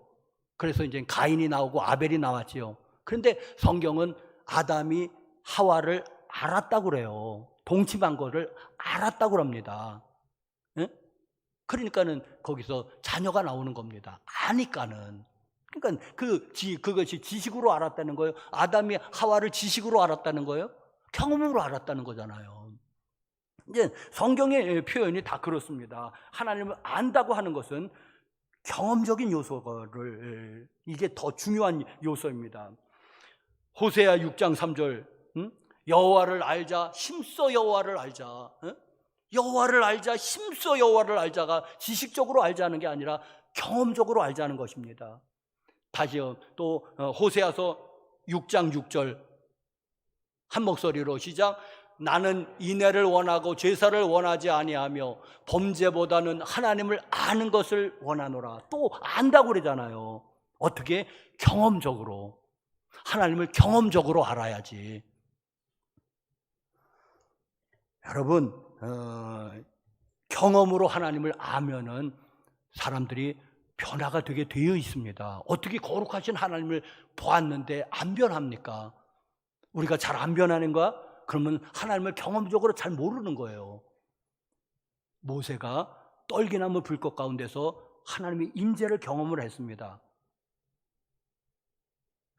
그래서 이제 가인이 나오고 아벨이 나왔지요. 그런데 성경은 아담이 하와를 알았다고 그래요. 동침한 거를 알았다고 합니다. 그러니까는 거기서 자녀가 나오는 겁니다. 아니까는. 그러니까 그것이 지식으로 알았다는 거예요. 아담이 하와를 지식으로 알았다는 거예요. 경험으로 알았다는 거잖아요. 이제 성경의 표현이 다 그렇습니다. 하나님을 안다고 하는 것은 경험적인 요소를, 이게 더 중요한 요소입니다. 호세아 6장 3절, 여호와를 알자, 힘써 여호와를 알자. 여호와를 알자, 힘써 여호와를 알자가 지식적으로 알자는 게 아니라 경험적으로 알자는 것입니다. 다시요, 또 호세아서 6장 6절 한 목소리로 시작. 나는 인애를 원하고 제사를 원하지 아니하며 범죄보다는 하나님을 아는 것을 원하노라. 또 안다고 그러잖아요. 어떻게? 경험적으로. 하나님을 경험적으로 알아야지. 여러분, 경험으로 하나님을 아면은 사람들이 변화가 되게 되어 있습니다. 어떻게 거룩하신 하나님을 보았는데 안 변합니까? 우리가 잘 안 변하는가? 그러면 하나님을 경험적으로 잘 모르는 거예요. 모세가 떨기나무 불꽃 가운데서 하나님의 임재를 경험을 했습니다.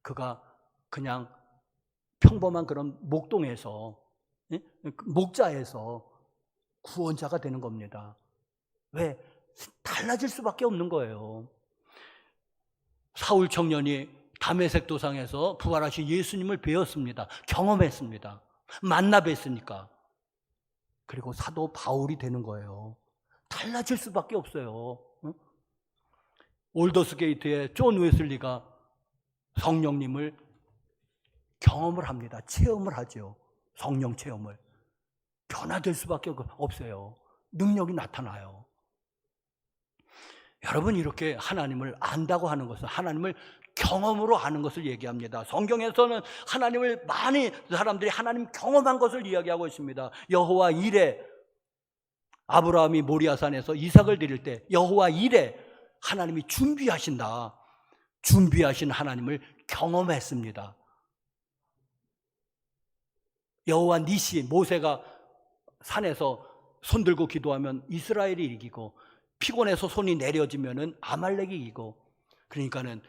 그가 그냥 평범한 그런 목동에서, 목자에서 구원자가 되는 겁니다. 왜? 달라질 수밖에 없는 거예요. 사울 청년이 다메섹 도상에서 부활하신 예수님을 배웠습니다. 경험했습니다. 만나 뵀으니까. 그리고 사도 바울이 되는 거예요. 달라질 수밖에 없어요. 올더스 게이트의 존 웨슬리가 성령님을 경험을 합니다. 체험을 하죠. 성령 체험을. 변화될 수밖에 없어요. 능력이 나타나요. 여러분, 이렇게 하나님을 안다고 하는 것은 하나님을 경험으로 아는 것을 얘기합니다. 성경에서는 하나님을 많이 사람들이 하나님 경험한 것을 이야기하고 있습니다. 여호와 이레, 아브라함이 모리아산에서 이삭을 드릴 때 여호와 이레, 하나님이 준비하신다. 준비하신 하나님을 경험했습니다. 여호와 니시, 모세가 산에서 손 들고 기도하면 이스라엘이 이기고 피곤해서 손이 내려지면은 아말렉이 이기고, 그러니까는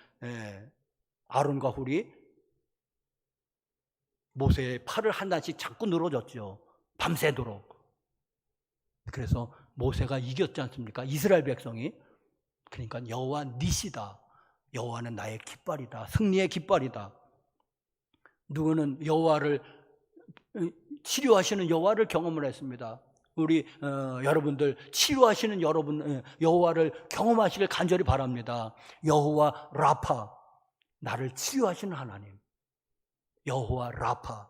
아론과 훌이 모세의 팔을 하나씩 잡고 늘어졌죠. 밤새도록. 그래서 모세가 이겼지 않습니까? 이스라엘 백성이. 그러니까 여호와 니시다. 여호와는 나의 깃발이다. 승리의 깃발이다. 누구는 여호와를 치료하시는 여호와를 경험을 했습니다. 우리 여러분들 치료하시는 여러분 여호와를 경험하시길 간절히 바랍니다. 여호와 라파, 나를 치료하시는 하나님. 여호와 라파,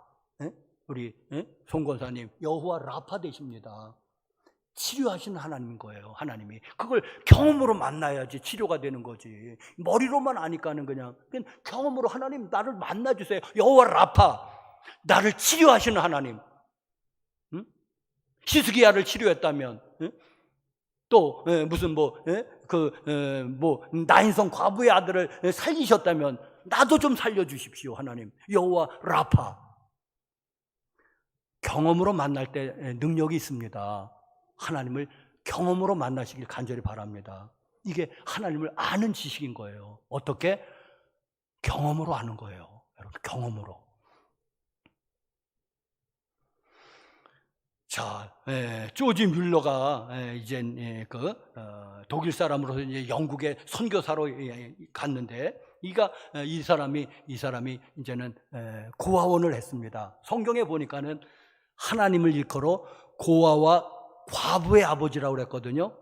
우리 송 권사님 여호와 라파 되십니다. 치료하시는 하나님인 거예요. 하나님이 그걸 경험으로 만나야지 치료가 되는 거지. 머리로만 아니까는 그냥 경험으로 하나님 나를 만나주세요. 여호와 라파, 나를 치료하시는 하나님. 응? 히스기야를 치료했다면, 응? 또 무슨 나인성 과부의 아들을 살리셨다면 나도 좀 살려주십시오. 하나님 여호와 라파. 경험으로 만날 때 능력이 있습니다. 하나님을 경험으로 만나시길 간절히 바랍니다. 이게 하나님을 아는 지식인 거예요. 어떻게? 경험으로 아는 거예요. 여러분, 경험으로. 자, 조지 뮬러가 이제 독일 사람으로서 이제 영국의 선교사로 갔는데, 이 사람이 이제는 고아원을 했습니다. 성경에 보니까는 하나님을 일컬어 고아와 과부의 아버지라고 그랬거든요.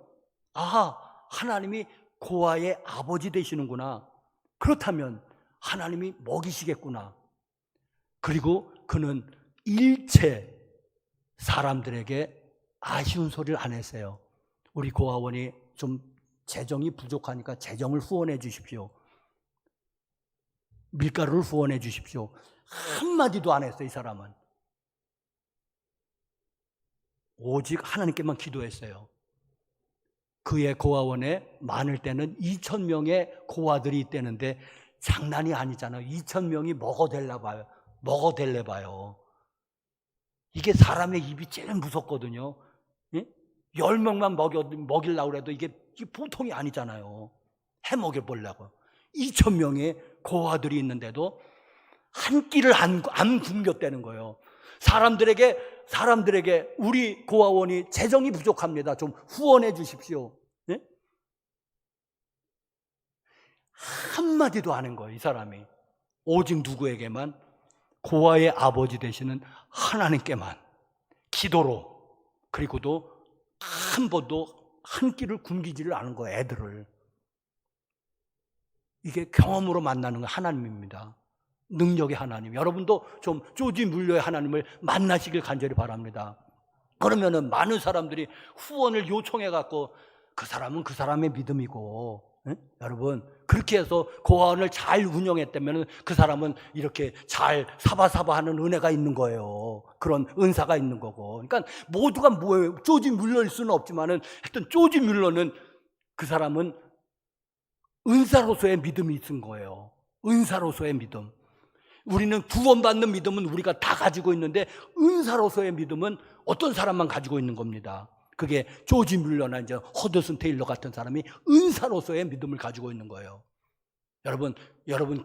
아하, 하나님이 고아의 아버지 되시는구나. 그렇다면 하나님이 먹이시겠구나. 그리고 그는 일체 사람들에게 아쉬운 소리를 안 했어요. 우리 고아원이 좀 재정이 부족하니까 재정을 후원해 주십시오. 밀가루를 후원해 주십시오. 한마디도 안 했어요. 이 사람은 오직 하나님께만 기도했어요. 그의 고아원에 많을 때는 2,000명의 고아들이 있다는데 장난이 아니잖아요. 2,000명이 먹어댈래 봐요. 이게 사람의 입이 제일 무섭거든요. 10명만 먹이려고 해도 이게 보통이 아니잖아요. 해 먹여보려고. 2,000명의 고아들이 있는데도 한 끼를 안 굶겼다는 거예요. 사람들에게 우리 고아원이 재정이 부족합니다. 좀 후원해 주십시오. 네? 한마디도 안 한 거예요. 이 사람이. 오직 누구에게만? 고아의 아버지 되시는 하나님께만 기도로, 그리고도 한 번도 한 끼를 굶기지를 않은 거예요. 애들을. 이게 경험으로 만나는 하나님입니다. 능력의 하나님. 여러분도 좀 조지 뮬러의 하나님을 만나시길 간절히 바랍니다. 그러면은 많은 사람들이 후원을 요청해 갖고 그 사람은 그 사람의 믿음이고, 여러분 그렇게 해서 고아원을 잘 운영했다면 그 사람은 이렇게 잘 사바사바하는 은혜가 있는 거예요. 그런 은사가 있는 거고. 그러니까 모두가 뭐예요? 조지 뮬러일 수는 없지만은 하여튼 조지 뮬러는 그 사람은 은사로서의 믿음이 있은 거예요. 은사로서의 믿음. 우리는 구원받는 믿음은 우리가 다 가지고 있는데 은사로서의 믿음은 어떤 사람만 가지고 있는 겁니다. 그게 조지 뮬러나 이제 허드슨 테일러 같은 사람이 은사로서의 믿음을 가지고 있는 거예요. 여러분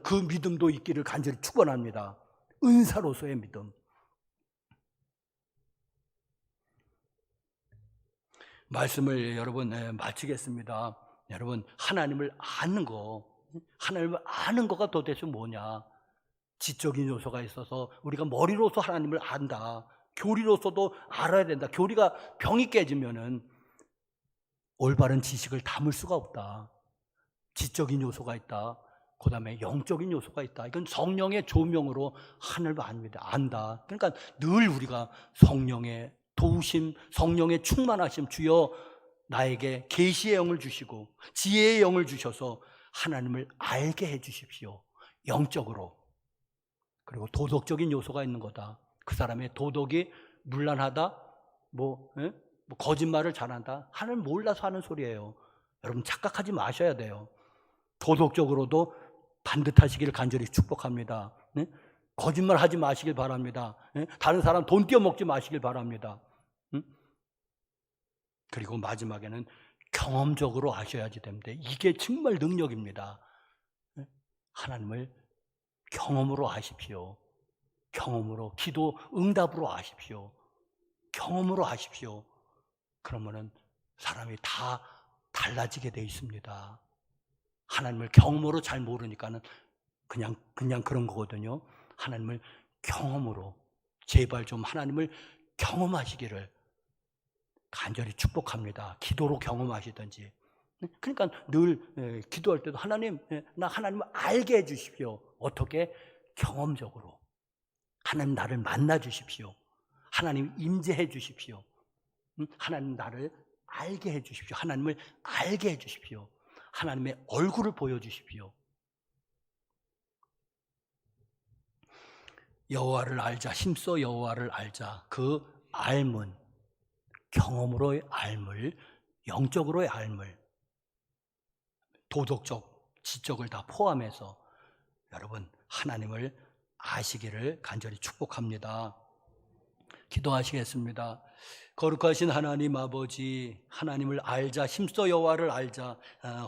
그 믿음도 있기를 간절히 축원합니다. 은사로서의 믿음. 말씀을 여러분 마치겠습니다. 여러분 하나님을 아는 거가 도대체 뭐냐? 지적인 요소가 있어서 우리가 머리로서 하나님을 안다. 교리로서도 알아야 된다. 교리가 병이 깨지면은 올바른 지식을 담을 수가 없다. 지적인 요소가 있다. 그 다음에 영적인 요소가 있다. 이건 성령의 조명으로 하나님을 안다. 그러니까 늘 우리가 성령의 도우심, 성령의 충만하심, 주여 나에게 계시의 영을 주시고 지혜의 영을 주셔서 하나님을 알게 해 주십시오. 영적으로. 그리고 도덕적인 요소가 있는 거다. 그 사람의 도덕이 문란하다, 거짓말을 잘한다. 하나님 몰라서 하는 소리예요. 여러분 착각하지 마셔야 돼요. 도덕적으로도 반듯하시기를 간절히 축복합니다. 네? 거짓말 하지 마시길 바랍니다. 네? 다른 사람 돈 떼어먹지 마시길 바랍니다. 그리고 마지막에는 경험적으로 아셔야지 됩니다. 이게 정말 능력입니다. 네? 하나님을 경험으로 아십시오. 경험으로, 기도 응답으로 아십시오. 경험으로 아십시오. 그러면은 사람이 다 달라지게 돼 있습니다. 하나님을 경험으로 잘 모르니까는 그냥 그런 거거든요. 하나님을 경험으로, 제발 좀 하나님을 경험하시기를 간절히 축복합니다. 기도로 경험하시든지. 그러니까 늘 기도할 때도 하나님, 나 하나님을 알게 해 주십시오. 어떻게? 경험적으로. 하나님 나를 만나 주십시오. 하나님 임재해 주십시오. 하나님 나를 알게 해 주십시오. 하나님을 알게 해 주십시오. 하나님의 얼굴을 보여주십시오. 여호와를 알자, 힘써 여호와를 알자. 그 알문, 경험으로의 알물, 영적으로의 알물, 도덕적, 지적을 다 포함해서 여러분 하나님을 아시기를 간절히 축복합니다. 기도하시겠습니다. 거룩하신 하나님 아버지, 하나님을 알자, 힘써 여호와를 알자.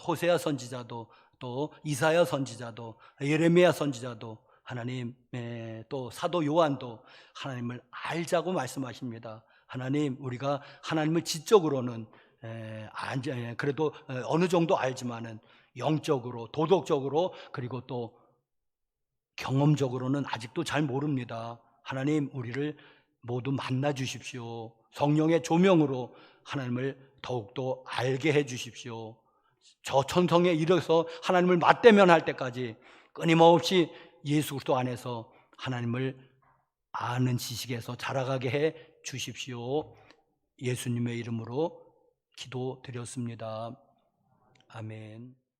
호세아 선지자도, 또 이사야 선지자도, 예레미야 선지자도, 하나님, 또 사도 요한도 하나님을 알자고 말씀하십니다. 하나님, 우리가 하나님을 지적으로는 그래도 어느 정도 알지만은 영적으로, 도덕적으로, 그리고 또 경험적으로는 아직도 잘 모릅니다. 하나님, 우리를 모두 만나 주십시오. 성령의 조명으로 하나님을 더욱더 알게 해 주십시오. 저 천성에 이르러서 하나님을 맞대면할 때까지 끊임없이 예수 그리스도 안에서 하나님을 아는 지식에서 자라가게 해 주십시오. 예수님의 이름으로 기도드렸습니다. 아멘.